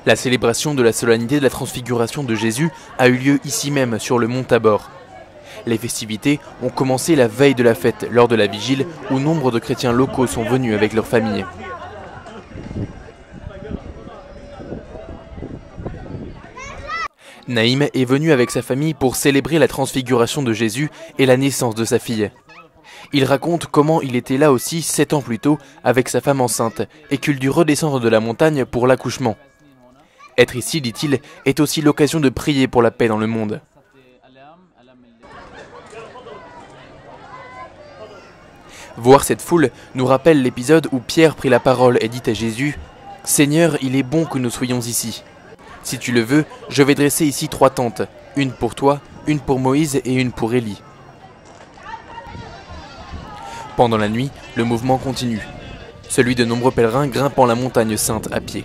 La célébration de la solennité de la transfiguration de Jésus a eu lieu ici même, sur le mont Tabor. Les festivités ont commencé la veille de la fête, lors de la vigile, où nombre de chrétiens locaux sont venus avec leurs familles. Naïm est venu avec sa famille pour célébrer la transfiguration de Jésus et la naissance de sa fille. Il raconte comment il était là aussi 7 ans plus tôt avec sa femme enceinte et qu'il dut redescendre de la montagne pour l'accouchement. Être ici, dit-il, est aussi l'occasion de prier pour la paix dans le monde. Voir cette foule nous rappelle l'épisode où Pierre prit la parole et dit à Jésus « Seigneur, il est bon que nous soyons ici. Si tu le veux, je vais dresser ici 3 tentes, une pour toi, une pour Moïse et une pour Élie. » Pendant la nuit, le mouvement continue, celui de nombreux pèlerins grimpant la montagne sainte à pied.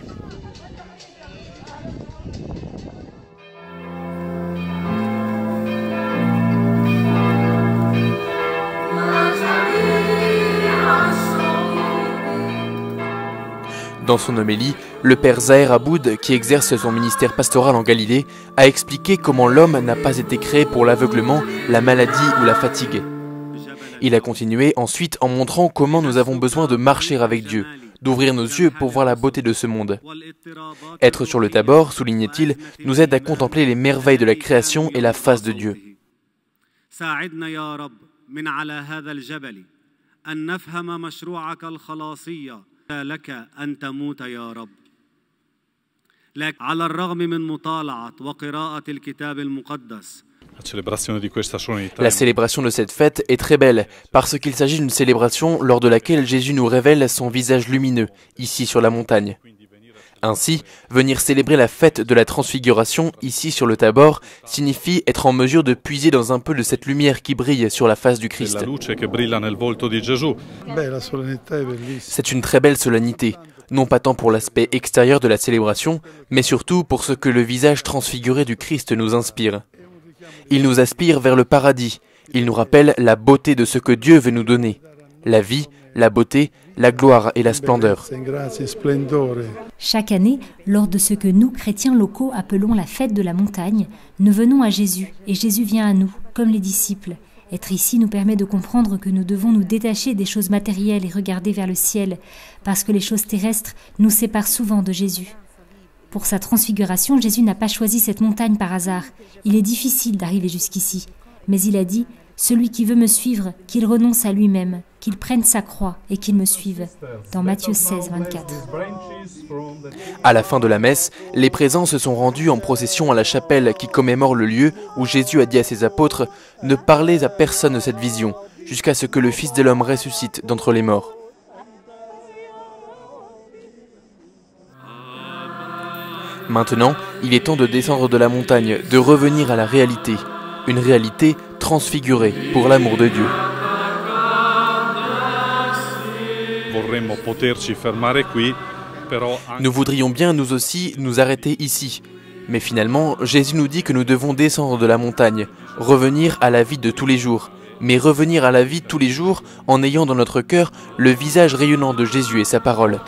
Dans son homélie, le père Zahir Aboud, qui exerce son ministère pastoral en Galilée, a expliqué comment l'homme n'a pas été créé pour l'aveuglement, la maladie ou la fatigue. Il a continué ensuite en montrant comment nous avons besoin de marcher avec Dieu, d'ouvrir nos yeux pour voir la beauté de ce monde. Être sur le Tabor, soulignait-il, nous aide à contempler les merveilles de la création et la face de Dieu. La célébration de cette fête est très belle parce qu'il s'agit d'une célébration lors de laquelle Jésus nous révèle son visage lumineux, ici sur la montagne. Ainsi, venir célébrer la fête de la transfiguration, ici sur le Tabor, signifie être en mesure de puiser dans un peu de cette lumière qui brille sur la face du Christ. C'est une très belle solennité, non pas tant pour l'aspect extérieur de la célébration, mais surtout pour ce que le visage transfiguré du Christ nous inspire. Il nous aspire vers le paradis, il nous rappelle la beauté de ce que Dieu veut nous donner, la vie, la beauté, la gloire et la splendeur. Chaque année, lors de ce que nous, chrétiens locaux, appelons la fête de la montagne, nous venons à Jésus, et Jésus vient à nous, comme les disciples. Être ici nous permet de comprendre que nous devons nous détacher des choses matérielles et regarder vers le ciel, parce que les choses terrestres nous séparent souvent de Jésus. Pour sa transfiguration, Jésus n'a pas choisi cette montagne par hasard. Il est difficile d'arriver jusqu'ici, mais il a dit « Celui qui veut me suivre, qu'il renonce à lui-même, qu'il prenne sa croix et qu'il me suive » dans Matthieu 16, 24. À la fin de la messe, les présents se sont rendus en procession à la chapelle qui commémore le lieu où Jésus a dit à ses apôtres « Ne parlez à personne de cette vision, jusqu'à ce que le Fils de l'homme ressuscite d'entre les morts. » Maintenant, il est temps de descendre de la montagne, de revenir à la réalité. Une réalité transfigurée pour l'amour de Dieu. Nous voudrions bien, nous aussi, nous arrêter ici. Mais finalement, Jésus nous dit que nous devons descendre de la montagne, revenir à la vie de tous les jours. Mais revenir à la vie tous les jours en ayant dans notre cœur le visage rayonnant de Jésus et sa parole.